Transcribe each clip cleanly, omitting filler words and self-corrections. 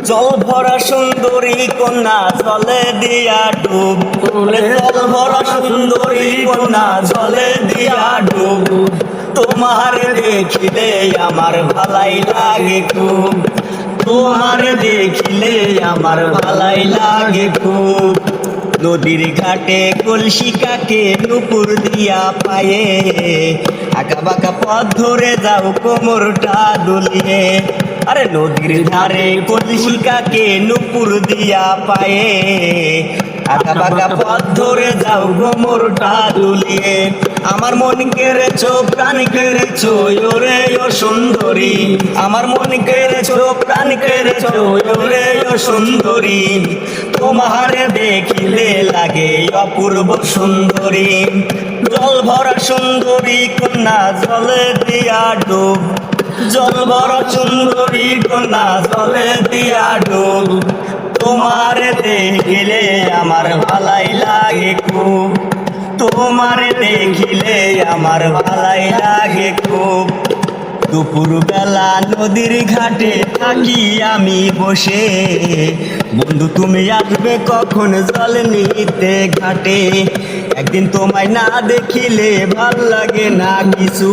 জল ভরা সুন্দরী কন্যা জলে দিয়া ডুব, জল ভরা সুন্দরী কন্যা জলে দিয়া ডুব। তোমার দেখিলে আমার ভালাই লাগে খুব, তোমার দেখিলে আমার ভালাই লাগে খুব। নদীর ঘাটে কলসি কাকে নুপুর দিয়া পায়ে, আঁকা বাঁকা পথ ধরে যাও কোমরটা দুলিয়ে। আরে নদীর ধারে কলসি কাকে নুপুর দিয়া পায়ে, আঁকা বাঁকা পথ ধরে যাও কোমরটা দুলিয়ে। আমার মন কেড়েছো প্রাণ কেড়েছো ওরে ও সুন্দরী, আমার মন কেড়েছো প্রাণ কেড়েছো ওরে ও সুন্দরী। তোমার দেখিলে লাগে অপূর্ব সুন্দরী, জল ভরা সুন্দরী কন্যা জলে দিয়া ডুব, জল ভরা সুন্দরী কন্যা জলে দিয়া ডুব। তোমার দেখিলে আমার ভালাই লাগে খুব, তোমার দেখিলে আমার ভালাই লাগে খুব। দুপুর বেলা নদীর ঘাটে থাকি আমি বসে, বন্ধু তুমি আসবে কখন জল নিতে ঘাটে। একদিন তোমায় না দেখিলে ভাল লাগে না কিছু,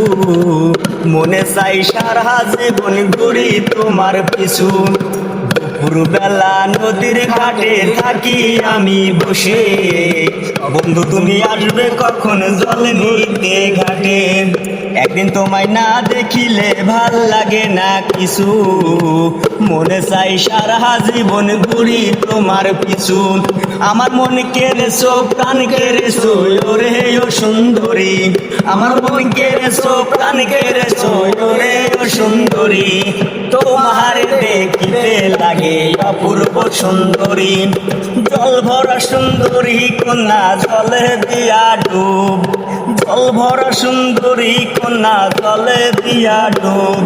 মনে চাই সারা জীবন ঘুরি তোমার পিছু। দুপুর বেলা নদীর ঘাটে থাকি আমি বসে, বন্ধু তুমি আসবে কখন জল নিতে ঘাটে। একদিন তোমায় না দেখিলে ভাল লাগে না কিছু, মনে চাই সারা জীবন ঘুরি তোমার পিছু। আমার মন কেড়েছো প্রাণ কেড়েছো ওরে ও সুন্দরী, আমার মন কেড়েছো প্রাণ কেড়েছো ওরে ও সুন্দরী। তোমার দেখিতে লাগে অপূর্ব সুন্দরী, জল ভরা সুন্দরী কন্যা জলে দিয়া ডুব, জল ভরা সুন্দরী কন্যা জলে দিয়া ডুব।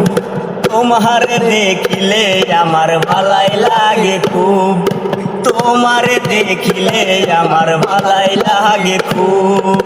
তোমার দেখিলে আমার ভালাই লাগে খুব, তোমার দেখিলে আমার ভালাই লাগে খুব।